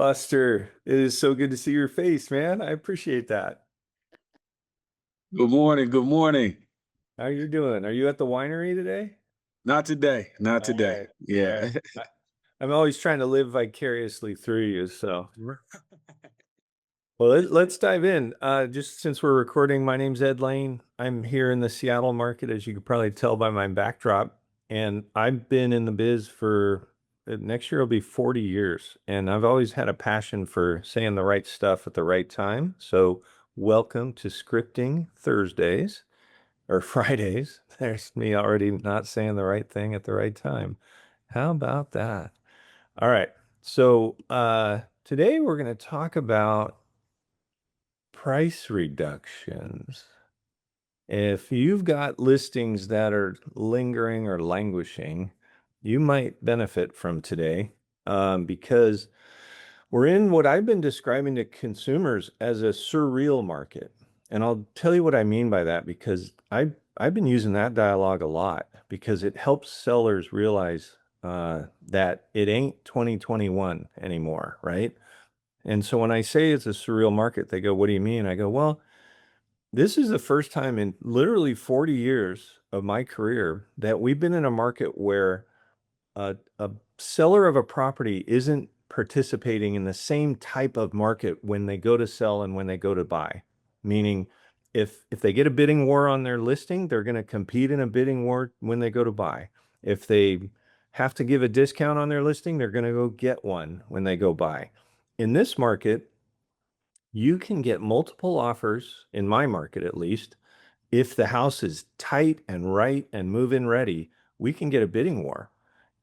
Buster, it is so good to see your face, man. I appreciate that. Good morning. Good morning. How you doing? Are you at the winery today? Not today. Not All today. right. All right. Yeah. I'm always trying to live vicariously through you. So, well, let's dive in. Just since we're recording, my name's Ed Laine. I'm here in the Seattle market, as you could probably tell by my backdrop. And I've been in the biz for next year will be 40 years. And I've always had a passion for saying the right stuff at the right time. So, welcome to Scripting Thursdays. Or Fridays. There's me already not saying the right thing at the right time. How about that? All right. So today we're going to talk about price reductions. If you've got listings that are lingering or languishing, you might benefit from today because we're in what I've been describing to consumers as a surreal market. And I'll tell you what I mean by that because I've been using that dialogue a lot because it helps sellers realize that it ain't 2021 anymore, right? And so when I say it's a surreal market, they go, "What do you mean?" I go, "Well, this is the first time in literally 40 years of my career that we've been in a market where a seller of a property isn't participating in the same type of market when they go to sell and when they go to buy. Meaning, if they get a bidding war on their listing, they're going to compete in a bidding war when they go to buy. If they have to give a discount on their listing, they're going to go get one when they go buy. In this market, you can get multiple offers, in my market at least. If the house is tight and right and move-in ready, we can get a bidding war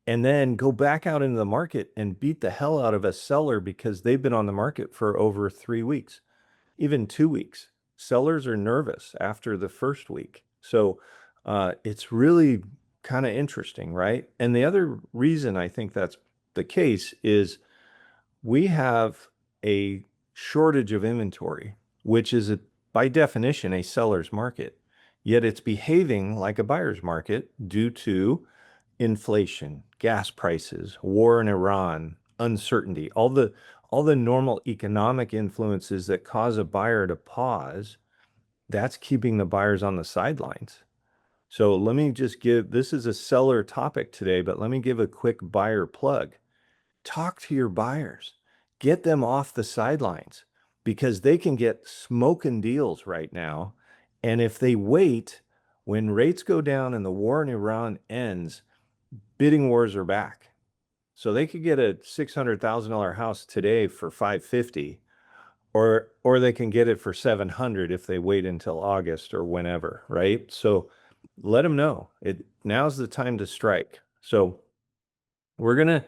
and then go back out into the market and beat the hell out of a seller because they've been on the market for over 3 weeks, even 2 weeks. Sellers are nervous after the first week. So it's really kind of interesting, right? And the other reason I think that's the case is we have a shortage of inventory, which is by definition a seller's market. Yet it's behaving like a buyer's market due to inflation, gas prices, war in Iran, uncertainty, all the normal economic influences that cause a buyer to pause, that's keeping the buyers on the sidelines. So let me just give, this is a seller topic today, but let me give a quick buyer plug. Talk to your buyers. Get them off the sidelines because they can get smoking deals right now. And if they wait, when rates go down and the war in Iran ends, bidding wars are back. So they could get a $600,000 house today for 550, or they can get it for 700 if they wait until August or whenever, right? So let them know. Now's the time to strike. So we're going to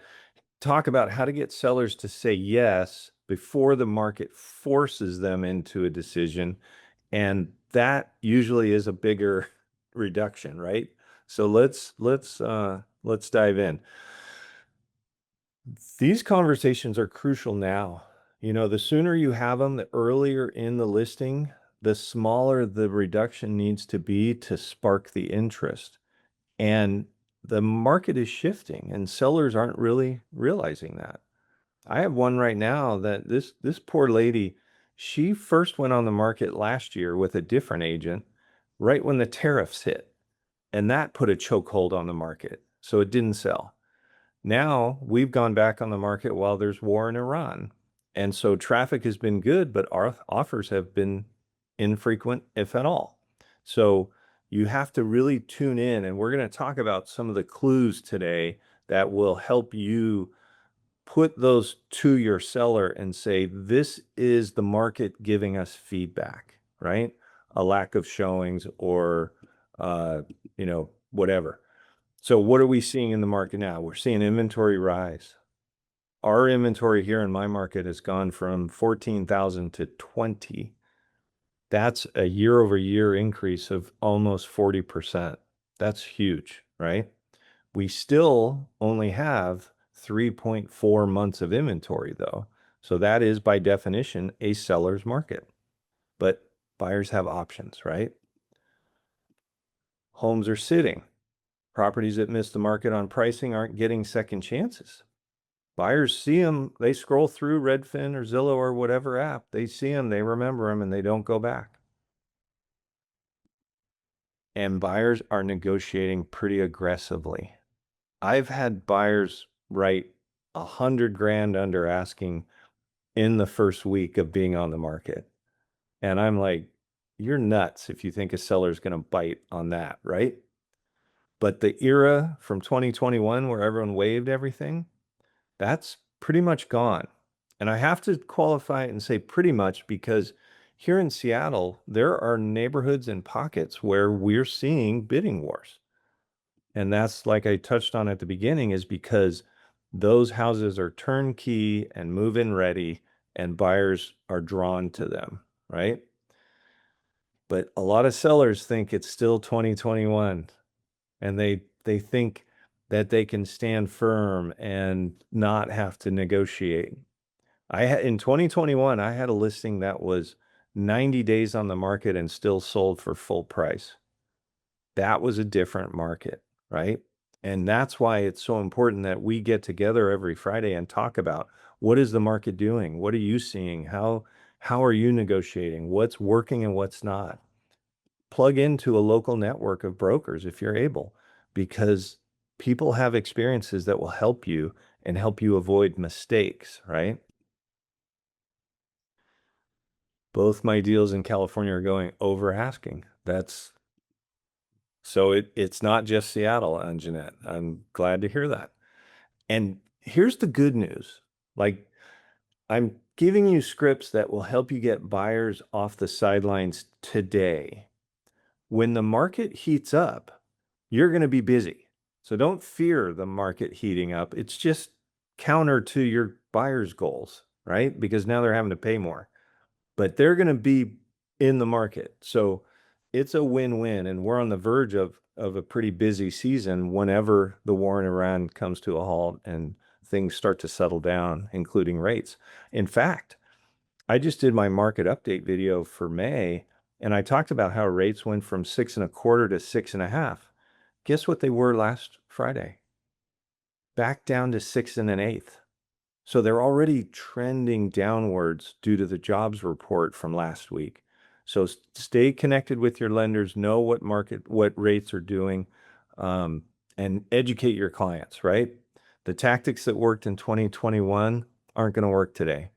talk about how to get sellers to say yes before the market forces them into a decision. And that usually is a bigger reduction, right? So let's dive in. These conversations are crucial now. The sooner you have them, the earlier in the listing, the smaller the reduction needs to be to spark the interest. And the market is shifting and sellers aren't really realizing that. I have one right now that this poor lady, she first went on the market last year with a different agent right when the tariffs hit, and that put a chokehold on the market. So it didn't sell. Now we've gone back on the market while there's war in Iran. And so traffic has been good, but our offers have been infrequent, if at all. So you have to really tune in. And we're going to talk about some of the clues today that will help you put those to your seller and say, this is the market giving us feedback, right? A lack of showings or, whatever. So what are we seeing in the market now? We're seeing inventory rise. Our inventory here in my market has gone from 14,000 to 20. That's a year over year increase of almost 40%. That's huge, right? We still only have 3.4 months of inventory though. So that is by definition a seller's market. But buyers have options, right? Homes are sitting. Properties that miss the market on pricing aren't getting second chances. Buyers see them, they scroll through Redfin or Zillow or whatever app, they see them, they remember them, and they don't go back. And buyers are negotiating pretty aggressively. I've had buyers write 100 grand under asking in the first week of being on the market. And I'm like, you're nuts if you think a seller's going to bite on that, right? But the era from 2021 where everyone waived everything, that's pretty much gone. And I have to qualify it and say pretty much because here in Seattle, there are neighborhoods and pockets where we're seeing bidding wars. And that's like I touched on at the beginning, is because those houses are turnkey and move-in ready and buyers are drawn to them, right? But a lot of sellers think it's still 2021 and they think that they can stand firm and not have to negotiate. In 2021, I had a listing that was 90 days on the market and still sold for full price. That was a different market, right? And that's why it's so important that we get together every Friday and talk about what is the market doing? What are you seeing? How are you negotiating? What's working and what's not? Plug into a local network of brokers if you're able, because people have experiences that will help you and help you avoid mistakes, right? Both my deals in California are going over asking. It's not just Seattle, Jeanette. I'm glad to hear that. And here's the good news. Like, I'm giving you scripts that will help you get buyers off the sidelines today. When the market heats up, you're going to be busy. So don't fear the market heating up. It's just counter to your buyer's goals, right? Because now they're having to pay more, but they're going to be in the market. So it's a win-win. And we're on the verge of a pretty busy season whenever the war in Iran comes to a halt and things start to settle down, including rates. In fact, I just did my market update video for May, and I talked about how rates went from 6.25 to 6.5. Guess what they were last Friday? Back down to 6.125. So they're already trending downwards due to the jobs report from last week. So stay connected with your lenders, know what rates are doing, and educate your clients, right? The tactics that worked in 2021 aren't going to work today.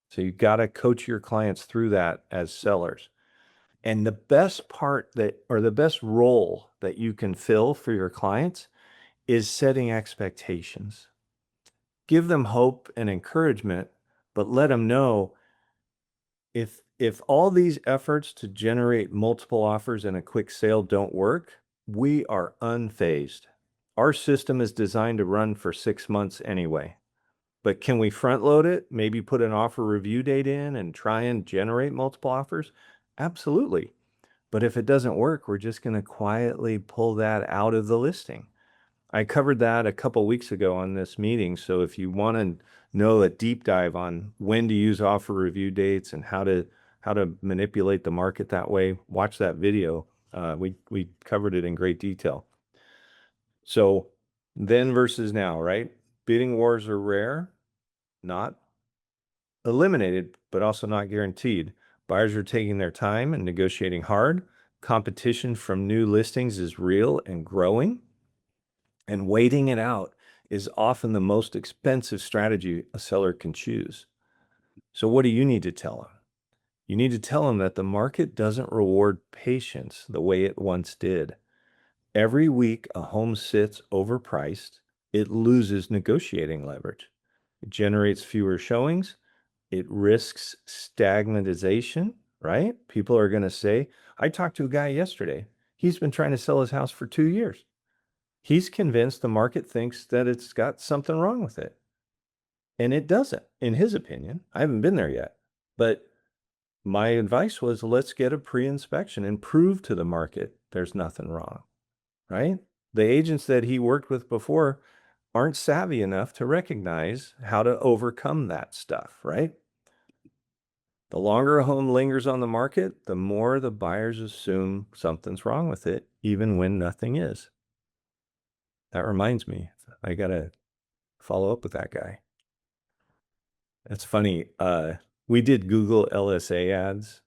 So you've got to coach your clients through that as sellers. And the best part or the best role that you can fill for your clients is setting expectations. Give them hope and encouragement, but let them know if all these efforts to generate multiple offers and a quick sale don't work, we are unfazed. Our system is designed to run for 6 months anyway. But can we front load it? Maybe put an offer review date in and try and generate multiple offers? Absolutely. But if it doesn't work, we're just going to quietly pull that out of the listing. I covered that a couple weeks ago on this meeting. So if you want to know a deep dive on when to use offer review dates and how to manipulate the market that way, watch that video. We covered it in great detail. So then versus now, right? Bidding wars are rare, not eliminated, but also not guaranteed. Buyers are taking their time and negotiating hard. Competition from new listings is real and growing. And waiting it out is often the most expensive strategy a seller can choose. So what do you need to tell them? You need to tell them that the market doesn't reward patience the way it once did. Every week a home sits overpriced, it loses negotiating leverage. It generates fewer showings. It risks stagnantization, right? People are going to say, I talked to a guy yesterday. He's been trying to sell his house for 2 years. He's convinced the market thinks that it's got something wrong with it. And it doesn't, in his opinion. I haven't been there yet. But my advice was, let's get a pre-inspection and prove to the market there's nothing wrong, right? The agents that he worked with before aren't savvy enough to recognize how to overcome that stuff, right? The longer a home lingers on the market, the more the buyers assume something's wrong with it, even when nothing is. That reminds me, I got to follow up with that guy. That's funny. We did Google LSA ads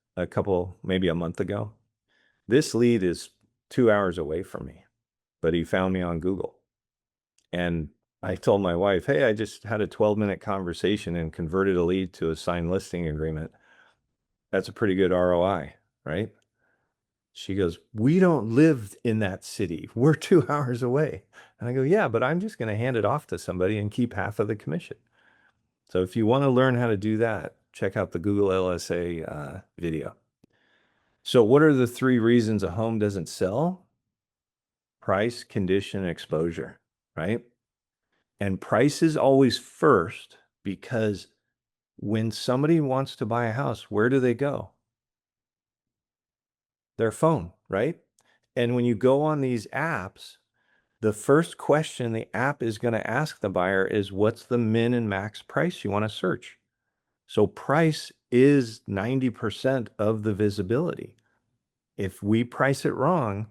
maybe a month ago. This lead is 2 hours away from me, but he found me on Google. And I told my wife, hey, I just had a 12-minute conversation and converted a lead to a signed listing agreement. That's a pretty good ROI, right? She goes, we don't live in that city. We're 2 hours away. And I go, yeah, but I'm just going to hand it off to somebody and keep half of the commission. So if you want to learn how to do that, check out the Google LSA video. So what are the 3 reasons a home doesn't sell? Price, condition, exposure, right? And price is always first because when somebody wants to buy a house, where do they go? Their phone, right? And when you go on these apps, the first question the app is going to ask the buyer is, what's the min and max price you want to search? So price is 90% of the visibility. If we price it wrong,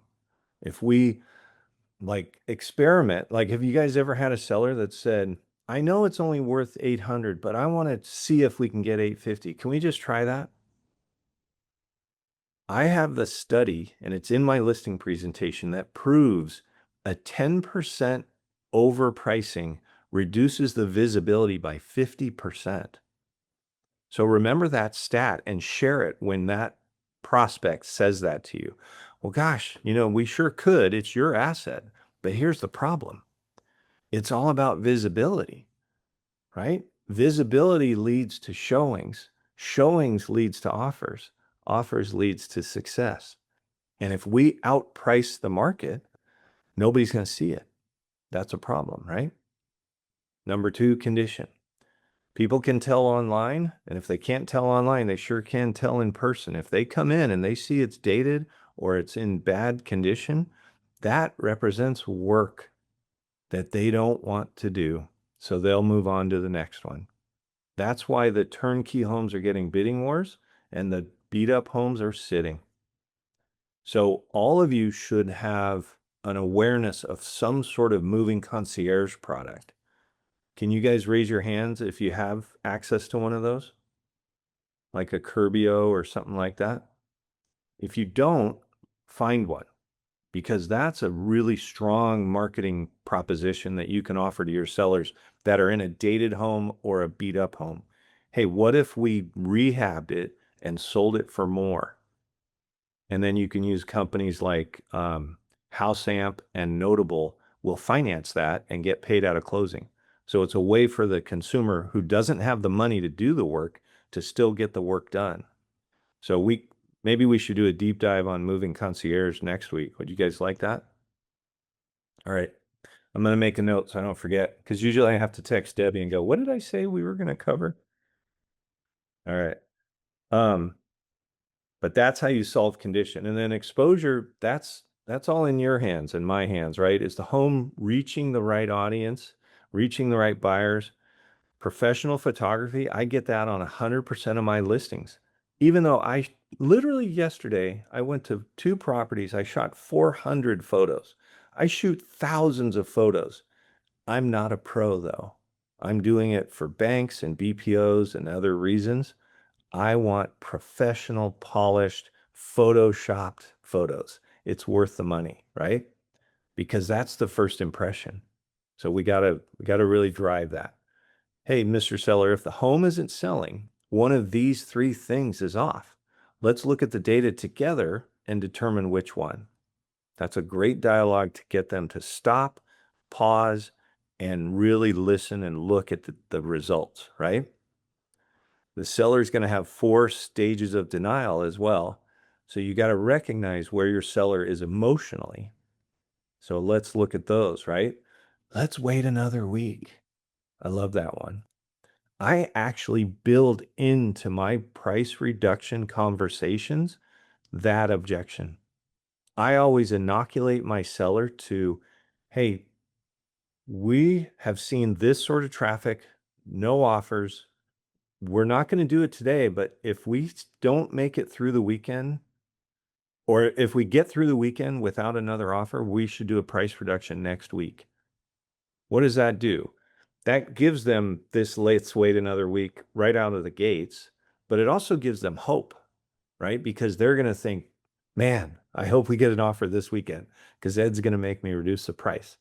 if we experiment, have you guys ever had a seller that said, I know it's only worth 800, but I want to see if we can get 850. Can we just try that? I have the study, and it's in my listing presentation, that proves a 10% overpricing reduces the visibility by 50%. So remember that stat and share it when that prospect says that to you. Well, gosh, we sure could. It's your asset. But here's the problem. It's all about visibility, right? Visibility leads to showings. Showings leads to offers. Offers leads to success. And if we outprice the market, nobody's going to see it. That's a problem, right? Number 2, condition. People can tell online, and if they can't tell online, they sure can tell in person. If they come in and they see it's dated or it's in bad condition, that represents work that they don't want to do. So they'll move on to the next one. That's why the turnkey homes are getting bidding wars and the beat up homes are sitting. So all of you should have an awareness of some sort of moving concierge product. Can you guys raise your hands if you have access to one of those? Like a Curbio or something like that? If you don't, find one, because that's a really strong marketing proposition that you can offer to your sellers that are in a dated home or a beat up home. Hey, what if we rehabbed it and sold it for more? And then you can use companies like House Amp and Notable will finance that and get paid out of closing. So it's a way for the consumer who doesn't have the money to do the work to still get the work done. So maybe we should do a deep dive on moving concierge next week. Would you guys like that? All right. I'm going to make a note so I don't forget, because usually I have to text Debbie and go, what did I say we were going to cover? All right. But that's how you solve condition. And then exposure, that's all in your hands and my hands, right? Is the home reaching the right audience, reaching the right buyers? Professional photography, I get that on 100% of my listings. Even though literally yesterday, I went to 2 properties. I shot 400 photos. I shoot thousands of photos. I'm not a pro though. I'm doing it for banks and BPOs and other reasons. I want professional, polished, photoshopped photos. It's worth the money, right? Because that's the first impression. So we gotta really drive that. Hey, Mr. Seller, if the home isn't selling, one of these 3 things is off. Let's look at the data together and determine which one. That's a great dialogue to get them to stop, pause, and really listen and look at the results, right? The seller is going to have 4 stages of denial as well. So you got to recognize where your seller is emotionally. So let's look at those, right? Let's wait another week. I love that one. I actually build into my price reduction conversations that objection. I always inoculate my seller to, hey, we have seen this sort of traffic, no offers. We're not going to do it today, but if we don't make it through the weekend, or if we get through the weekend without another offer, we should do a price reduction next week. What does that do? That gives them this let's wait another week right out of the gates, but it also gives them hope, right? Because they're going to think, man, I hope we get an offer this weekend because Ed's going to make me reduce the price.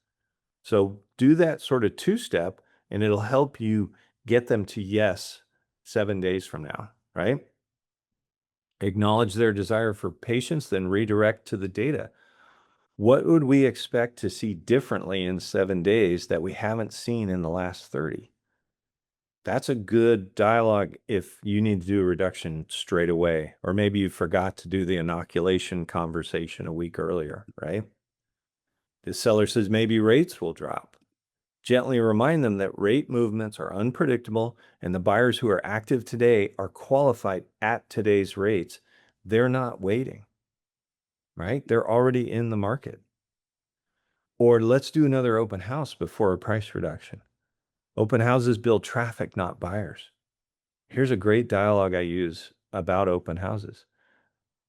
So do that sort of two-step and it'll help you get them to yes 7 days from now, right? Acknowledge their desire for patience, then redirect to the data. What would we expect to see differently in 7 days that we haven't seen in the last 30? That's a good dialogue if you need to do a reduction straight away, or maybe you forgot to do the inoculation conversation a week earlier, right? The seller says maybe rates will drop. Gently remind them that rate movements are unpredictable and the buyers who are active today are qualified at today's rates. They're not waiting, right? They're already in the market. Or let's do another open house before a price reduction. Open houses build traffic, not buyers. Here's a great dialogue I use about open houses.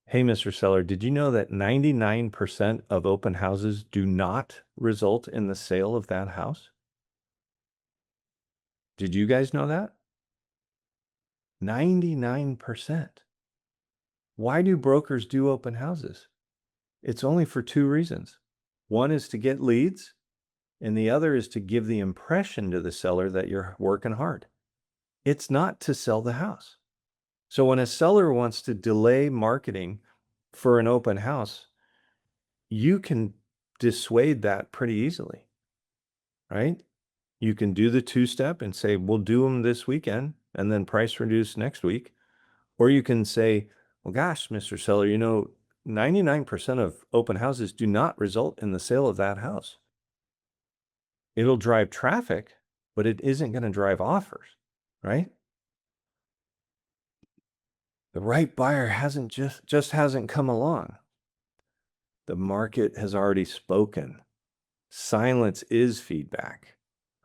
Hey, Mr. Seller, did you know that 99% of open houses do not result in the sale of that house? Did you guys know that? 99%. Why do brokers do open houses? It's only for two reasons. One is to get leads, and the other is to give the impression to the seller that you're working hard. It's not to sell the house. So when a seller wants to delay marketing for an open house, you can dissuade that pretty easily, right? You can do the two-step and say, we'll do them this weekend and then price reduce next week. Or you can say, well, gosh, Mr. Seller, 99% of open houses do not result in the sale of that house. It'll drive traffic, but it isn't going to drive offers, right? The right buyer hasn't just hasn't come along. The market has already spoken. Silence is feedback,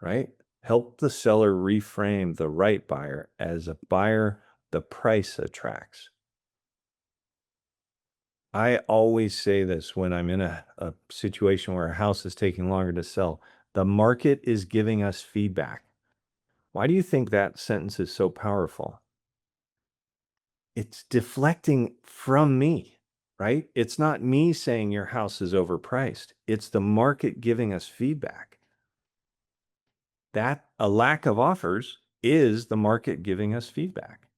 right? Help the seller reframe the right buyer as a buyer the price attracts. I always say this when I'm in a situation where a house is taking longer to sell. The market is giving us feedback. Why do you think that sentence is so powerful? It's deflecting from me, right? It's not me saying your house is overpriced. It's the market giving us feedback. That a lack of offers is the market giving us feedback.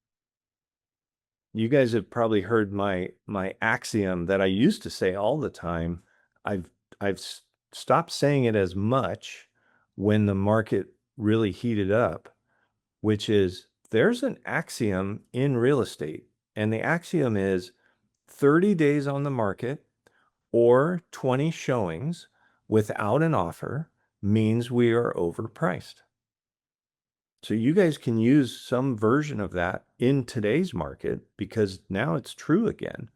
You guys have probably heard my axiom that I used to say all the time. I've stopped saying it as much when the market really heated up, which is there's an axiom in real estate, and the axiom is 30 days on the market or 20 showings without an offer means we are overpriced. So you guys can use some version of that in today's market because now it's true again.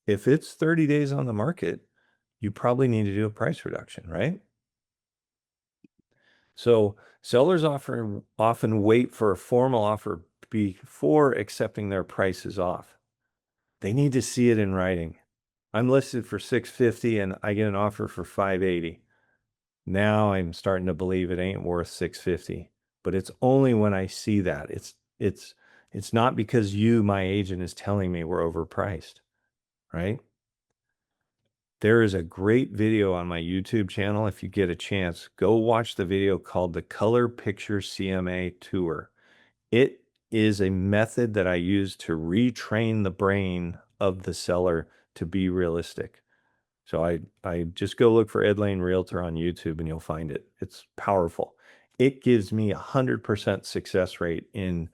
If it's 30 days on the market, you probably need to do a price reduction, right? So sellers often wait for a formal offer before accepting their prices off. They need to see it in writing. I'm listed for 650 and I get an offer for 580. Now I'm starting to believe it ain't worth 650, but it's only when I see that. It's not because my agent is telling me we're overpriced, right? There is a great video on my YouTube channel. If you get a chance, go watch the video called the Color Picture CMA Tour. It is a method that I use to retrain the brain of the seller to be realistic. So I just go look for Ed Laine Realtor on YouTube and you'll find it. It's powerful. It gives me 100% success rate in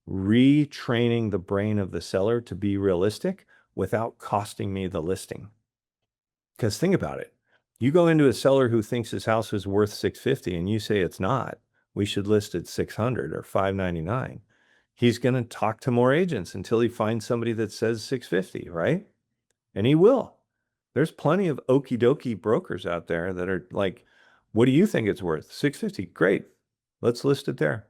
retraining the brain of the seller to be realistic without costing me the listing. Because think about it. You go into a seller who thinks his house is worth 650 and you say it's not. We should list it 600 or 599. He's going to talk to more agents until he finds somebody that says 650, right? And he will. There's plenty of okie dokie brokers out there that are like, what do you think it's worth? 650. Great. Let's list it there.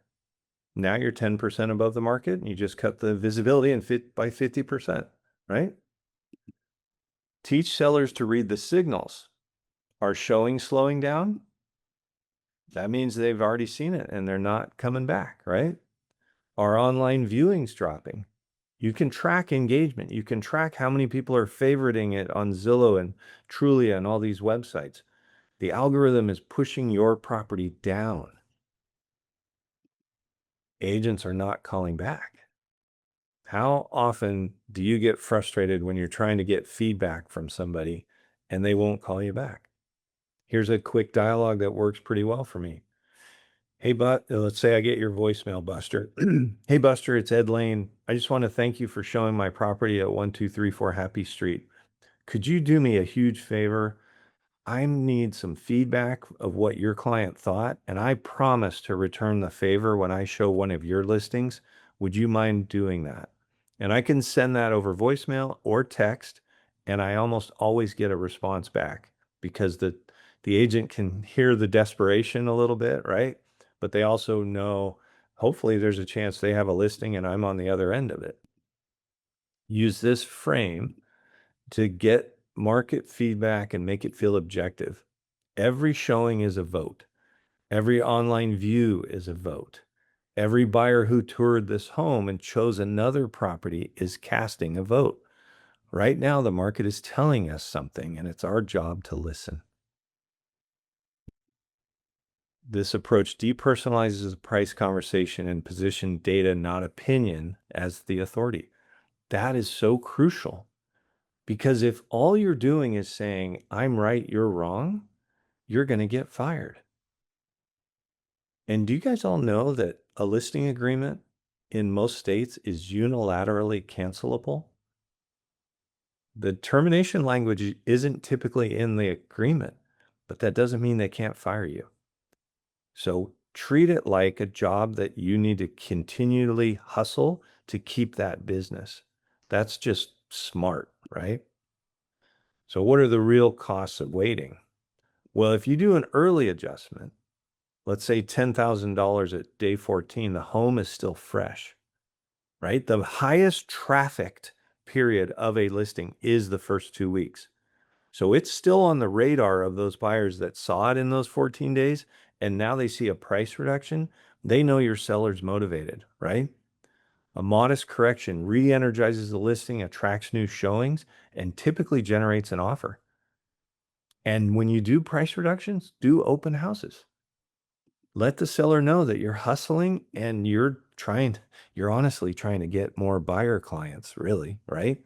Now you're 10% above the market and you just cut the visibility and fit by 50%, right? Teach sellers to read the signals. Are showings slowing down? That means they've already seen it and they're not coming back, right? Are online viewings dropping? You can track engagement. You can track how many people are favoriting it on Zillow and Trulia and all these websites. The algorithm is pushing your property down. Agents are not calling back. How often do you get frustrated when you're trying to get feedback from somebody and they won't call you back? Here's a quick dialogue that works pretty well for me. Hey, let's say I get your voicemail, Buster. Hey, Buster, it's Ed Laine. I just want to thank you for showing my property at 1234 Happy Street. Could you do me a huge favor? I need some feedback of what your client thought, and I promise to return the favor when I show one of your listings. Would you mind doing that? And I can send that over voicemail or text, and I almost always get a response back because the agent can hear the desperation a little bit, right? But they also know hopefully there's a chance they have a listing and I'm on the other end of it. Use this frame to get market feedback and make it feel objective. Every showing is a vote. Every online view is a vote. Every buyer who toured this home and chose another property is casting a vote. Right now, the market is telling us something, and it's our job to listen. This approach depersonalizes the price conversation and position data, not opinion, as the authority. That is so crucial. Because if all you're doing is saying, I'm right, you're wrong, you're going to get fired. And do you guys all know that a listing agreement in most states is unilaterally cancelable? The termination language isn't typically in the agreement, but that doesn't mean they can't fire you. So treat it like a job that you need to continually hustle to keep that business. That's just smart, right? So what are the real costs of waiting? Well, if you do an early adjustment, let's say $10,000 at day 14, the home is still fresh, right? The highest trafficked period of a listing is the first 2 weeks. So it's still on the radar of those buyers that saw it in those 14 days, and now they see a price reduction. They know your seller's motivated, right? A modest correction re-energizes the listing, attracts new showings, and typically generates an offer. And when you do price reductions, do open houses. Let the seller know that you're hustling and you're honestly trying to get more buyer clients, really, right?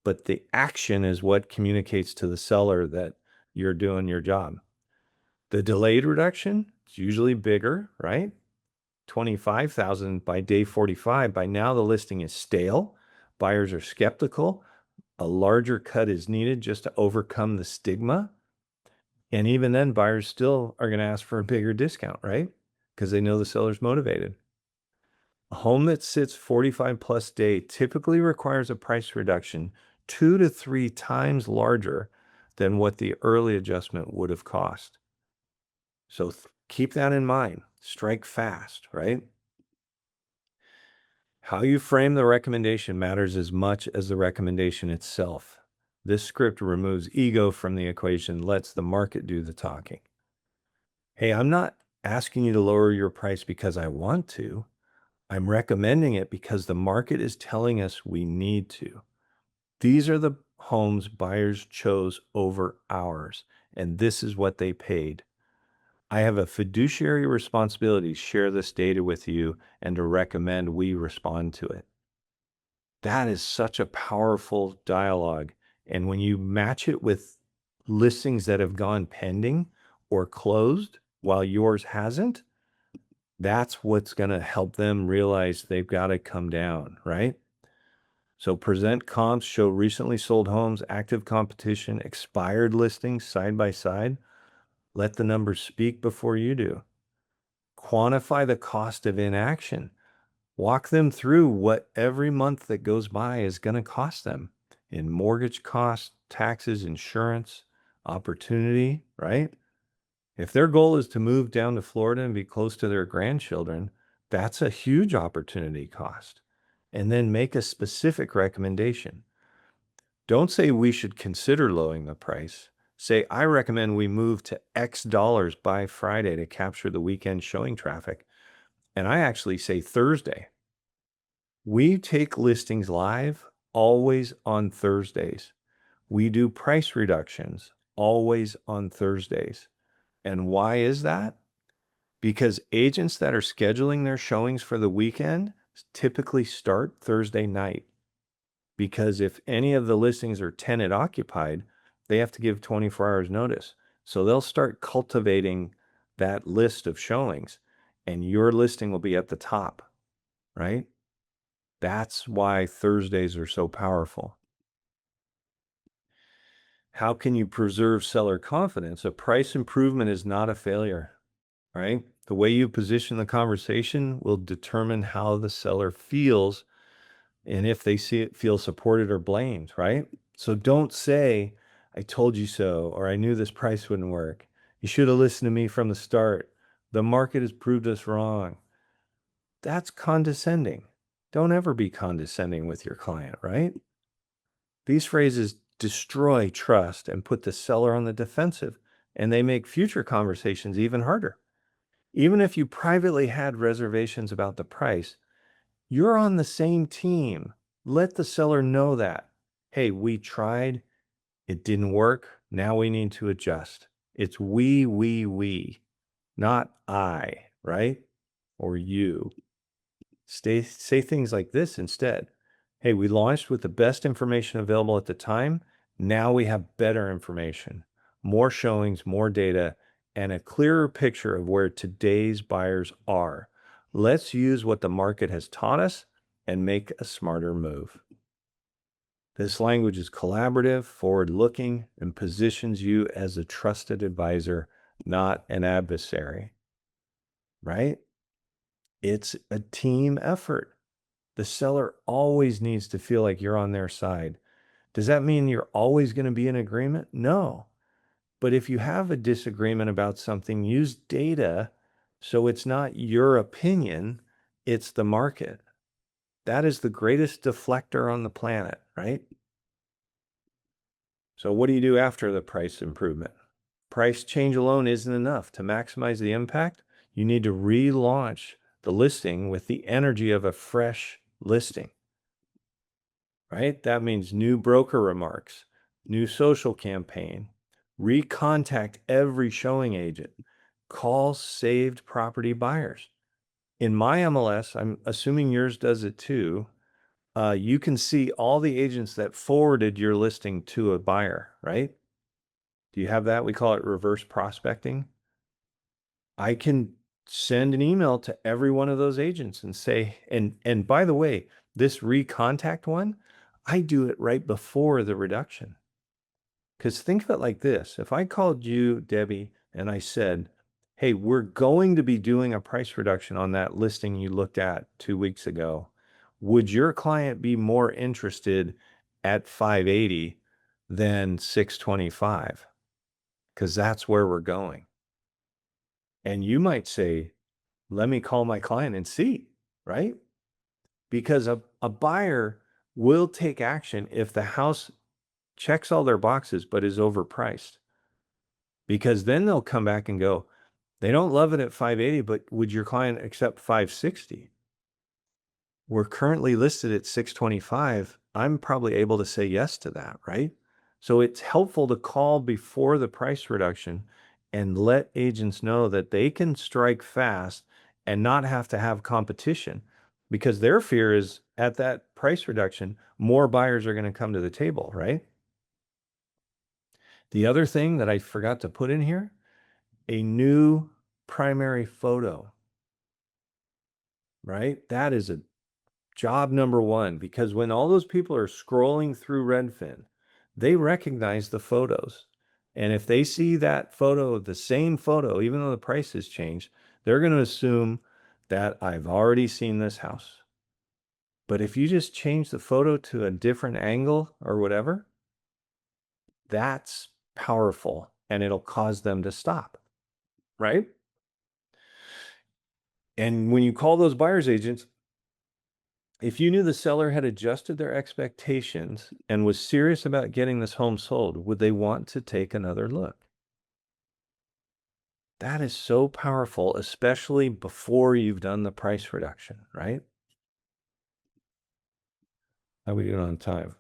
But the action is what communicates to the seller that you're doing your job. The delayed reduction is usually bigger, right? 25,000 by day 45. By now the listing is stale. Buyers are skeptical. A larger cut is needed just to overcome the stigma. And even then, buyers still are going to ask for a bigger discount, right? Because they know the seller's motivated. A home that sits 45 plus day typically requires a price reduction 2 to 3 times larger than what the early adjustment would have cost. So keep that in mind. Strike fast, right? How you frame the recommendation matters as much as the recommendation itself. This script removes ego from the equation, lets the market do the talking. Hey, I'm not asking you to lower your price because I want to. I'm recommending it because the market is telling us we need to. These are the homes buyers chose over ours, and this is what they paid. I have a fiduciary responsibility to share this data with you and to recommend we respond to it. That is such a powerful dialogue. And when you match it with listings that have gone pending or closed while yours hasn't, that's what's going to help them realize they've got to come down, right? So present comps, show recently sold homes, active competition, expired listings side by side. Let the numbers speak before you do. Quantify the cost of inaction. Walk them through what every month that goes by is going to cost them in mortgage costs, taxes, insurance, opportunity, right? If their goal is to move down to Florida and be close to their grandchildren, that's a huge opportunity cost. And then make a specific recommendation. Don't say we should consider lowering the price. say, I recommend we move to X dollars by Friday to capture the weekend showing traffic. And I actually say Thursday. We take listings live always on Thursdays. We do price reductions always on Thursdays. And why is that? Because agents that are scheduling their showings for the weekend typically start Thursday night. Because if any of the listings are tenant occupied, they have to give 24 hours notice. So they'll start cultivating that list of showings, and your listing will be at the top, right? That's why Thursdays are so powerful. How can you preserve seller confidence? A price improvement is not a failure, right? The way you position the conversation will determine how the seller feels and if they feel supported or blamed, right? So don't say, I told you so, or I knew this price wouldn't work. You should have listened to me from the start. The market has proved us wrong. That's condescending. Don't ever be condescending with your client, right? These phrases destroy trust and put the seller on the defensive, and they make future conversations even harder. Even if you privately had reservations about the price, you're on the same team. Let the seller know that. Hey, we tried, it didn't work. Now we need to adjust. It's we, not I, right? Or you. Say things like this instead. Hey, we launched with the best information available at the time. Now we have better information, more showings, more data, and a clearer picture of where today's buyers are. Let's use what the market has taught us and make a smarter move. This language is collaborative, forward-looking, and positions you as a trusted advisor, not an adversary, right? It's a team effort. The seller always needs to feel like you're on their side. Does that mean you're always going to be in agreement? No. But if you have a disagreement about something, use data so it's not your opinion, it's the market. That is the greatest deflector on the planet, right? So what do you do after the price improvement? Price change alone isn't enough. To maximize the impact, you need to relaunch the listing with the energy of a fresh listing, right? That means new broker remarks, new social campaign, recontact every showing agent, call saved property buyers. In my MLS, I'm assuming yours does it too. You can see all the agents that forwarded your listing to a buyer, right? Do you have that? We call it reverse prospecting. I can send an email to every one of those agents and say, and by the way, this recontact one, I do it right before the reduction. Because think of it like this. If I called you, Debbie, and I said, hey, we're going to be doing a price reduction on that listing you looked at 2 weeks ago, would your client be more interested at 580 than 625? Because that's where we're going. And you might say, let me call my client and see, right? Because a buyer will take action if the house checks all their boxes but is overpriced. Because then they'll come back and go, they don't love it at 580, but would your client accept 560? We're currently listed at 625. I'm probably able to say yes to that, right? So it's helpful to call before the price reduction and let agents know that they can strike fast and not have to have competition, because their fear is at that price reduction, more buyers are going to come to the table, right? The other thing that I forgot to put in here, a new primary photo, right? That is a job number one, because when all those people are scrolling through Redfin, they recognize the photos. And if they see that photo, the same photo, even though the price has changed, they're going to assume that I've already seen this house. But if you just change the photo to a different angle or whatever, that's powerful and it'll cause them to stop, right? And when you call those buyer's agents, If you knew the seller had adjusted their expectations and was serious about getting this home sold, would they want to take another look? That is so powerful, especially before you've done the price reduction, right? How are we doing on time?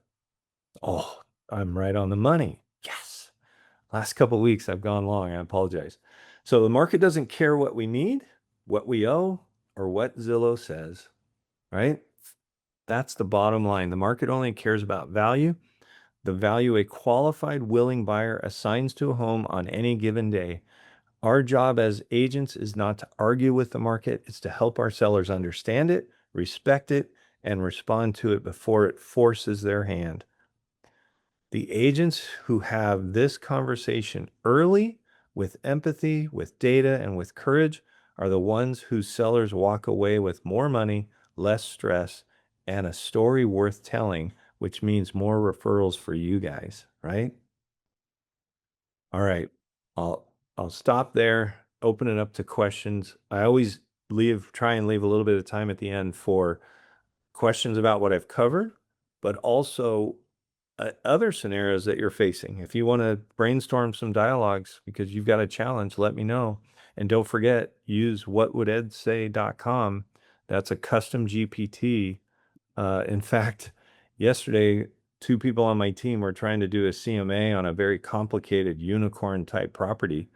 Oh, I'm right on the money. Yes. Last couple of weeks I've gone long. I apologize. So the market doesn't care what we need, what we owe, or what Zillow says, right? That's the bottom line. The market only cares about value, the value a qualified willing buyer assigns to a home on any given day. Our job as agents is not to argue with the market, it's to help our sellers understand it, respect it, and respond to it before it forces their hand. The agents who have this conversation early, with empathy, with data, and with courage, are the ones whose sellers walk away with more money, less stress, and a story worth telling, which means more referrals for you guys, right? All right. I'll stop there, open it up to questions. I always try and leave a little bit of time at the end for questions about what I've covered, but also other scenarios that you're facing. If you want to brainstorm some dialogues because you've got a challenge, let me know. And don't forget, use whatwouldedSay.com. That's a custom GPT. In fact, yesterday, two people on my team were trying to do a CMA on a very complicated unicorn type property.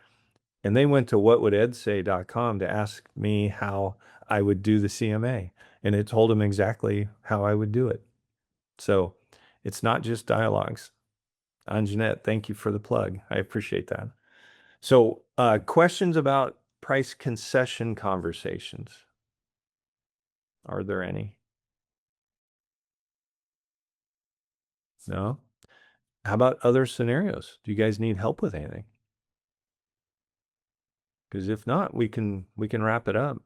And they went to whatwouldEdSay.com to ask me how I would do the CMA. And it told them exactly how I would do it. So it's not just dialogues. Anjanette, thank you for the plug. I appreciate that. So questions about price concession conversations. Are there any? No? How about other scenarios? Do you guys need help with anything? Because if not, we can wrap it up.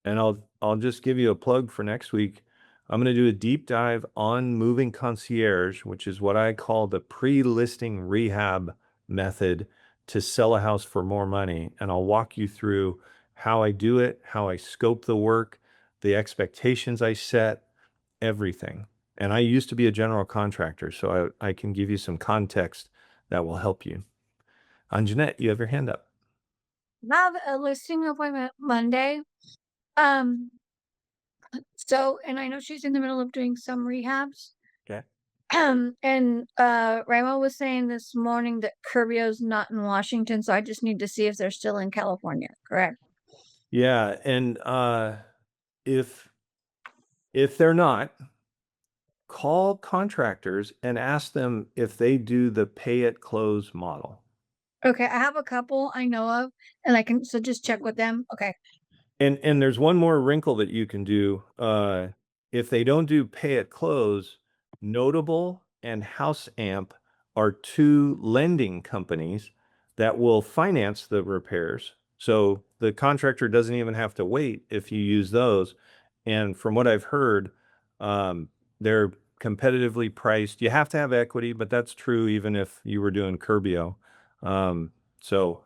And I'll just give you a plug for next week. I'm going to do a deep dive on moving concierge, which is what I call the pre-listing rehab method to sell a house for more money. And I'll walk you through how I do it, how I scope the work, the expectations I set, everything. And I used to be a general contractor, so I can give you some context that will help you. Anjanette, you have your hand up. I have a listing appointment Monday. Um, and I know she's in the middle of doing some rehabs. Okay. And Ramo was saying this morning that Curbio's not in Washington, so I just need to see if they're still in California, correct? Yeah, and if they're not, call contractors and ask them if they do the pay at close model. Okay, I have a couple I know of, and I can just check with them. Okay. And there's one more wrinkle that you can do. If they don't do pay at close, Notable and House Amp are two lending companies that will finance the repairs. So the contractor doesn't even have to wait if you use those. And from what I've heard, they're competitively priced. You have to have equity, but that's true even if you were doing Curbio. So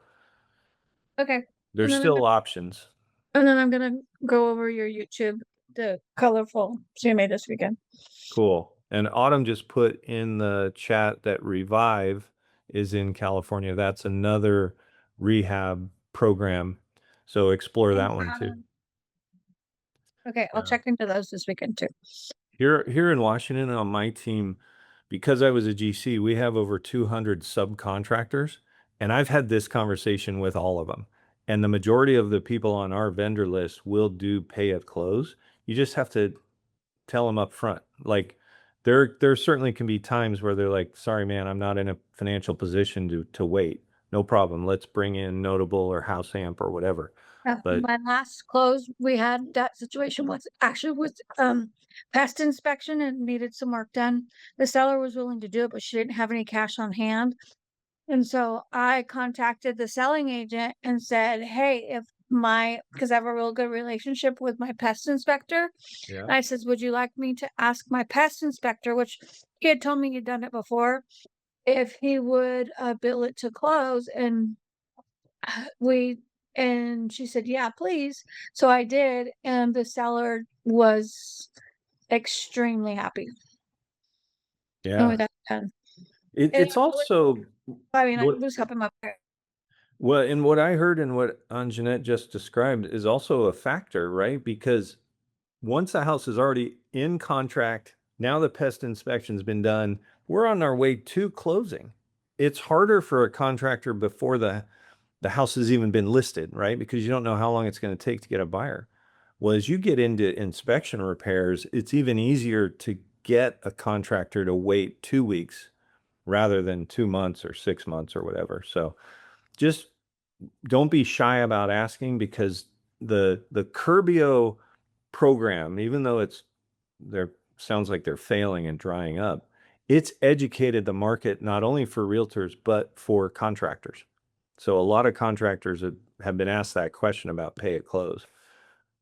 Okay. And there's then still options. I'm gonna go over your YouTube, the colorful CMA this weekend. Cool. And Autumn just put in the chat that Revive is in California. That's another rehab program. So explore that one too. Okay, I'll check into those this weekend too. Here in Washington on my team, because I was a GC, we have over 200 subcontractors, and I've had this conversation with all of them. And the majority of the people on our vendor list will do pay at close. You just have to tell them up front. Like there certainly can be times where they're like, sorry, man, I'm not in a financial position to wait. No problem. Let's bring in Notable or House Amp or whatever. But My last close, we had that situation was actually with pest inspection and needed some work done. The seller was willing to do it, but she didn't have any cash on hand. And so I contacted the selling agent and said, hey, because I have a real good relationship with my pest inspector. yeah. I says, would you like me to ask my pest inspector, which he had told me he'd done it before, if he would bill it to close? And we and she said, yeah, please. So I did, and the seller was extremely happy. And Yeah. we got it done. It's also I mean, I what was helping my parents. well, and what I heard and what Anjanette just described is also a factor, right? Because once the house is already in contract, now the pest inspection's been done, we're on our way to closing. It's harder for a contractor before the house has even been listed, right? Because you don't know how long it's going to take to get a buyer. Well, as you get into inspection repairs, it's even easier to get a contractor to wait 2 weeks rather than 2 months or 6 months or whatever. So just don't be shy about asking, because the Curbio program, even though it's there sounds like they're failing and drying up, it's educated the market not only for realtors but for contractors. So a lot of contractors have been asked that question about pay at close.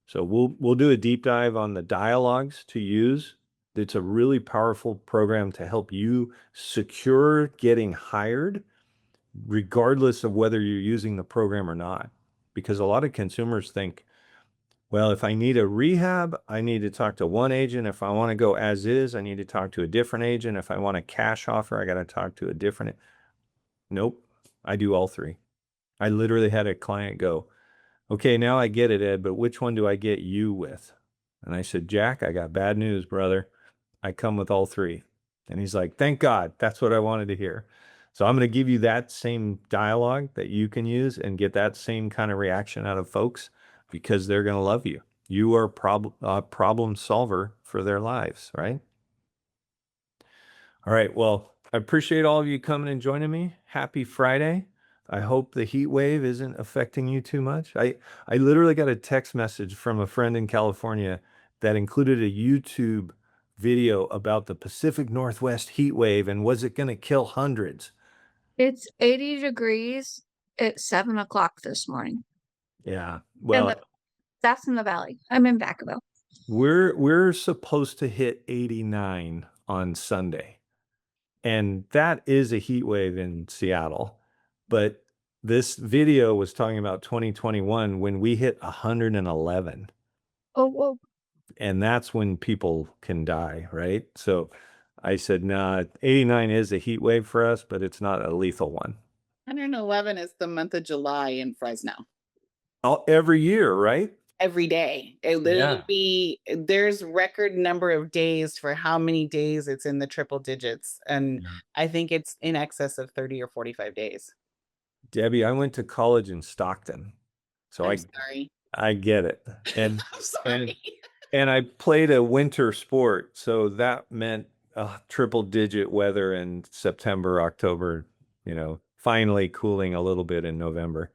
So we'll do a deep dive on the dialogues to use. It's a really powerful program to help you secure getting hired regardless of whether you're using the program or not. Because a lot of consumers think, well, if I need a rehab, I need to talk to one agent. If I want to go as is, I need to talk to a different agent. If I want a cash offer, I got to talk to a different. Nope. I do all three. I literally had a client go, okay, now I get it, Ed, but which one do I get you with? And I said, Jack, I got bad news, brother. I come with all three. And he's like, thank God. That's what I wanted to hear. So I'm going to give you that same dialogue that you can use and get that same kind of reaction out of folks, because they're going to love you. You are a problem solver for their lives, right? All right. Well, I appreciate all of you coming and joining me. Happy Friday. I hope the heat wave isn't affecting you too much. I literally got a text message from a friend in California that included a YouTube video about the Pacific Northwest heat wave and was it going to kill hundreds? It's 80 degrees at 7 o'clock this morning. Yeah. And Well, that's in the valley. I'm in Vacaville. we're supposed to hit 89 on Sunday. And that is a heat wave in Seattle. But this video was talking about 2021 when we hit 111. Oh, whoa. And that's when people can die, right? So I said, nah, 89 is a heat wave for us, but it's not a lethal one. 111 is the month of July in Fresno. Every year, right? Every day. It literally be there's record number of days for how many days it's in the triple digits. And I think it's in excess of 30 or 45 days. Debbie, I went to college in Stockton. So I'm sorry. I get it. And I'm sorry. and I played a winter sport, so that meant triple digit weather in September, October, finally cooling a little bit in November.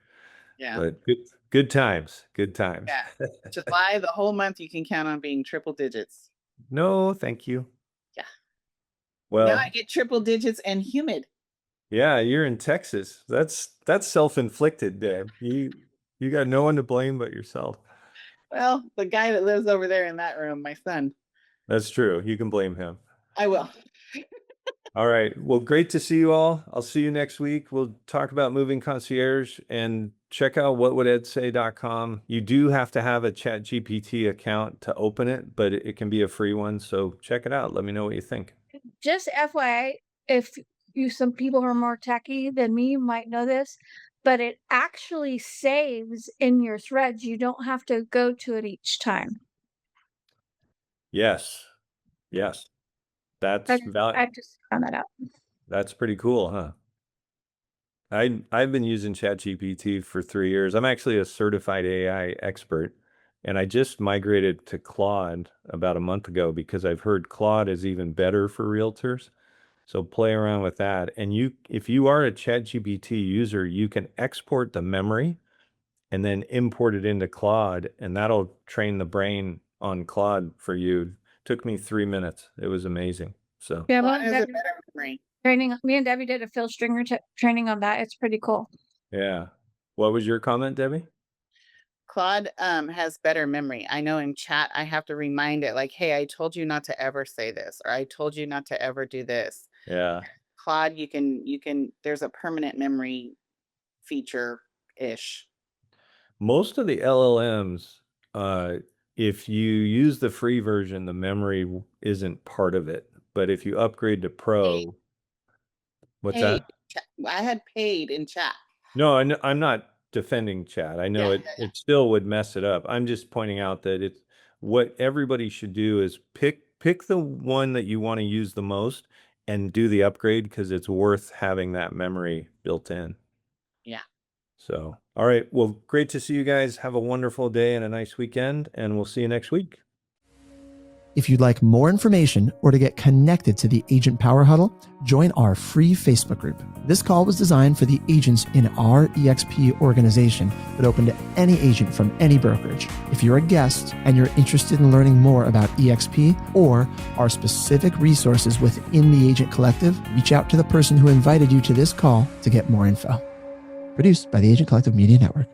Yeah. But good times, good times. Yeah. July, the whole month you can count on being triple digits. No, thank you. Yeah. Well, now I get triple digits and humid. yeah, you're in Texas. That's self-inflicted, Deb. You got no one to blame but yourself. Well, the guy that lives over there in that room, my son. That's true. You can blame him. I will. All right. Well, great to see you all. I'll see you next week. We'll talk about moving concierge, and check out whatwouldEdSay.com. You do have to have a ChatGPT account to open it, but it can be a free one. So check it out. Let me know what you think. Just FYI, if some people who are more techy than me might know this, but it actually saves in your threads. You don't have to go to it each time. Yes. Yes. That's valid. I just found that out. That's pretty cool, huh? I've been using ChatGPT for 3 years. I'm actually a certified AI expert, and I just migrated to Claude about a month ago because I've heard Claude is even better for realtors. So play around with that. And if you are a ChatGPT user, you can export the memory and then import it into Claude, and that'll train the brain on Claude for you. Took me 3 minutes. It was amazing. So Yeah, Claude has a better memory. training. Me and Debbie did a Phil Stringer training on that. It's pretty cool. yeah. What was your comment, Debbie? Claude has better memory. I know in chat, I have to remind it like, hey, I told you not to ever say this, or I told you not to ever do this. Yeah. Claude, you can, there's a permanent memory feature-ish. Most of the LLMs if you use the free version, the memory isn't part of it. But if you upgrade to Pro, what's Paid. that? I had paid in chat. No, I'm not defending chat. I know Yeah, it, it still would mess it up. I'm just pointing out that it's what everybody should do is pick the one that you want to use the most and do the upgrade because it's worth having that memory built in. Yeah. So, all right. Well, great to see you guys. Have a wonderful day and a nice weekend, and we'll see you next week. If you'd like more information or to get connected to the Agent Power Huddle, join our free Facebook group. This call was designed for the agents in our EXP organization, but open to any agent from any brokerage. If you're a guest and you're interested in learning more about EXP or our specific resources within the Agent Collective, reach out to the person who invited you to this call to get more info. Produced by the Agent Collective Media Network.